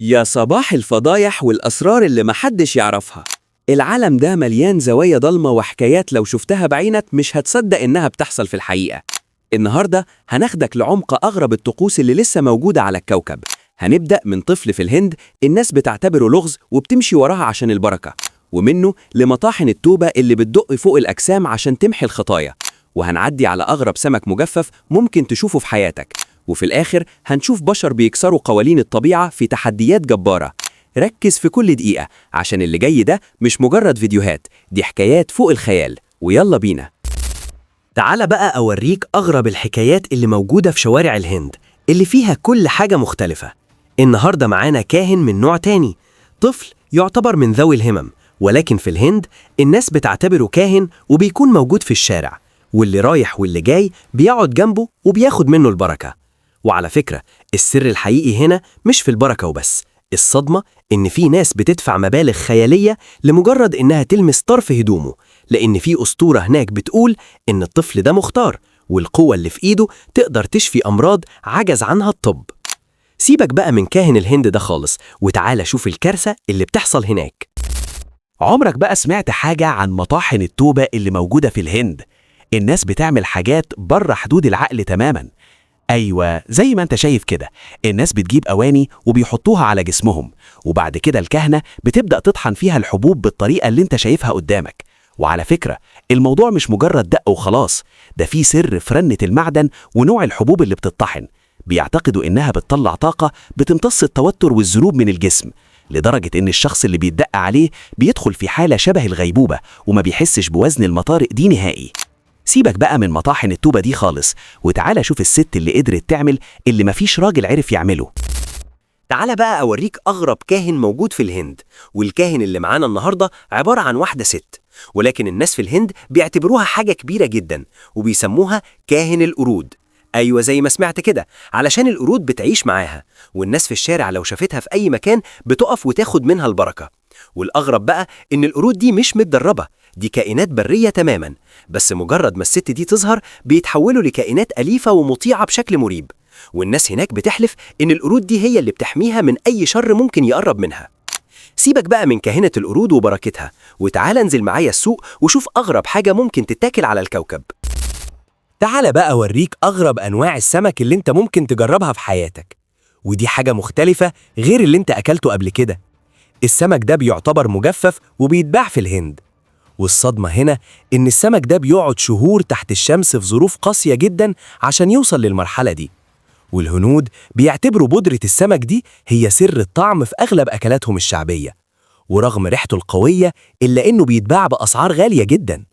يا صباح الفضايح والأسرار اللي محدش يعرفها. العالم ده مليان زوايا ضلمة وحكايات لو شفتها بعينك مش هتصدق إنها بتحصل في الحقيقة. النهاردة هناخدك لعمق أغرب الطقوس اللي لسه موجودة على الكوكب. هنبدأ من طفل في الهند الناس بتعتبره لغز وبتمشي وراها عشان البركة، ومنه لمطاحن التوبة اللي بتدق فوق الأجسام عشان تمحي الخطايا، وهنعدي على أغرب سمك مجفف ممكن تشوفه في حياتك، وفي الآخر هنشوف بشر بيكسروا قوانين الطبيعة في تحديات جبارة. ركز في كل دقيقة عشان اللي جاي ده مش مجرد فيديوهات، دي حكايات فوق الخيال. ويلا بينا. تعال بقى أوريك أغرب الحكايات اللي موجودة في شوارع الهند اللي فيها كل حاجة مختلفة. النهاردة معانا كاهن من نوع تاني، طفل يعتبر من ذوي الهمم، ولكن في الهند الناس بتعتبره كاهن وبيكون موجود في الشارع، واللي رايح واللي جاي بيقعد جنبه وبياخد منه البركة. وعلى فكرة السر الحقيقي هنا مش في البركة وبس، الصدمة إن في ناس بتدفع مبالغ خيالية لمجرد إنها تلمس طرف هدومه، لأن في أسطورة هناك بتقول إن الطفل ده مختار والقوة اللي في إيده تقدر تشفي أمراض عجز عنها الطب. سيبك بقى من كاهن الهند ده خالص وتعالى شوف الكارثة اللي بتحصل هناك. عمرك بقى سمعت حاجة عن مطاحن التوبة اللي موجودة في الهند؟ الناس بتعمل حاجات بره حدود العقل تماماً. أيوة، زي ما انت شايف كده، الناس بتجيب أواني وبيحطوها على جسمهم، وبعد كده الكهنة بتبدأ تطحن فيها الحبوب بالطريقة اللي انت شايفها قدامك. وعلى فكرة الموضوع مش مجرد دق وخلاص، ده في سر في رنة المعدن ونوع الحبوب اللي بتطحن. بيعتقدوا إنها بتطلع طاقة بتمتص التوتر والذنوب من الجسم، لدرجة إن الشخص اللي بيتدق عليه بيدخل في حالة شبه الغيبوبة وما بيحسش بوزن المطارق دي نهائي. سيبك بقى من مطاحن التوبة دي خالص وتعالى شوف الست اللي قدرت تعمل اللي مفيش راجل عرف يعمله. تعال بقى أوريك أغرب كاهن موجود في الهند، والكاهن اللي معانا النهاردة عبارة عن واحدة ست، ولكن الناس في الهند بيعتبروها حاجة كبيرة جدا وبيسموها كاهن القرود. أيوة زي ما سمعت كده، علشان القرود بتعيش معاها، والناس في الشارع لو شافتها في أي مكان بتقف وتاخد منها البركة. والأغرب بقى إن القرود دي مش متدربة، دي كائنات برية تماما، بس مجرد ما الست دي تظهر بيتحولوا لكائنات أليفة ومطيعة بشكل مريب. والناس هناك بتحلف إن القرود دي هي اللي بتحميها من أي شر ممكن يقرب منها. سيبك بقى من كاهنة القرود وبركتها وتعال انزل معايا السوق وشوف أغرب حاجة ممكن تتاكل على الكوكب. تعال بقى أوريك أغرب أنواع السمك اللي انت ممكن تجربها في حياتك، ودي حاجة مختلفة غير اللي انت أكلته قبل كده. السمك ده بيعتبر مجفف وبيتباع في الهند، والصدمة هنا إن السمك ده بيقعد شهور تحت الشمس في ظروف قاسية جدا عشان يوصل للمرحلة دي. والهنود بيعتبروا بودرة السمك دي هي سر الطعم في أغلب أكلاتهم الشعبية، ورغم ريحته القوية إلا إنه بيتباع بأسعار غالية جدا.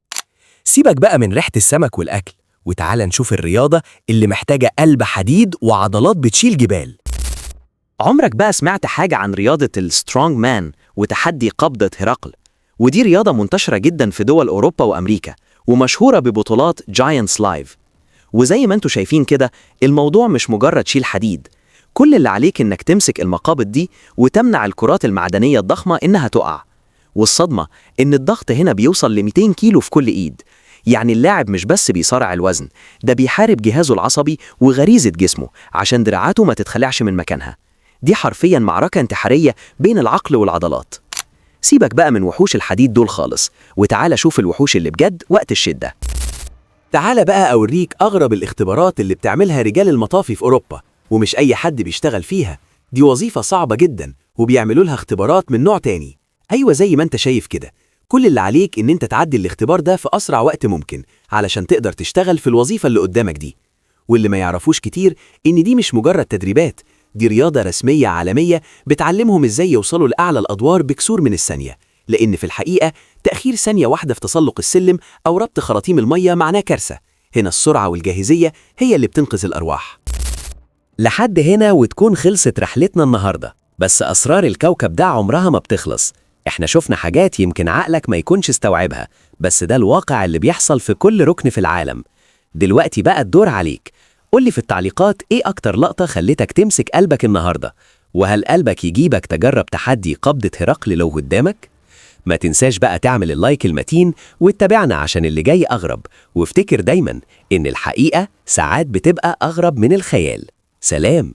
سيبك بقى من ريحة السمك والأكل وتعال نشوف الرياضة اللي محتاجة قلب حديد وعضلات بتشيل جبال. عمرك بقى سمعت حاجة عن رياضة السترونج مان وتحدي قبضة هرقل؟ ودي رياضة منتشرة جدا في دول أوروبا وأمريكا ومشهورة ببطولات جاينتس لايف. وزي ما انتوا شايفين كده الموضوع مش مجرد شيل حديد، كل اللي عليك انك تمسك المقابض دي وتمنع الكرات المعدنية الضخمة انها تقع. والصدمة ان الضغط هنا بيوصل ل 200 كيلو في كل ايد، يعني اللاعب مش بس بيصارع الوزن، ده بيحارب جهازه العصبي وغريزة جسمه عشان دراعاته ما تتخلعش من مكانها. دي حرفيا معركة انتحارية بين العقل والعضلات. سيبك بقى من وحوش الحديد دول خالص وتعالى شوف الوحوش اللي بجد وقت الشدة. تعال بقى أوريك أغرب الاختبارات اللي بتعملها رجال المطافي في أوروبا، ومش أي حد بيشتغل فيها، دي وظيفة صعبة جدا وبيعملوا لها اختبارات من نوع تاني. أيوة زي ما انت شايف كده، كل اللي عليك إن انت تعدي الاختبار ده في أسرع وقت ممكن علشان تقدر تشتغل في الوظيفة اللي قدامك دي. واللي ما يعرفوش كتير إن دي مش مجرد تدريبات، دي رياضة رسمية عالمية بتعلمهم إزاي يوصلوا لأعلى الأدوار بكسور من الثانية، لأن في الحقيقة تأخير ثانية واحدة في تسلق السلم أو ربط خراطيم المية معناه كارثة. هنا السرعة والجاهزية هي اللي بتنقذ الأرواح. لحد هنا وتكون خلصت رحلتنا النهاردة، بس أسرار الكوكب ده عمرها ما بتخلص. احنا شفنا حاجات يمكن عقلك ما يكونش استوعبها، بس ده الواقع اللي بيحصل في كل ركن في العالم. دلوقتي بقى الدور عليك، قولي في التعليقات ايه أكتر لقطة خلتك تمسك قلبك النهاردة، وهل قلبك يجيبك تجرب تحدي قبضة هرقل لو قدامك؟ ما تنساش بقى تعمل اللايك المتين وتتابعنا عشان اللي جاي أغرب، وافتكر دايما إن الحقيقة ساعات بتبقى أغرب من الخيال. سلام.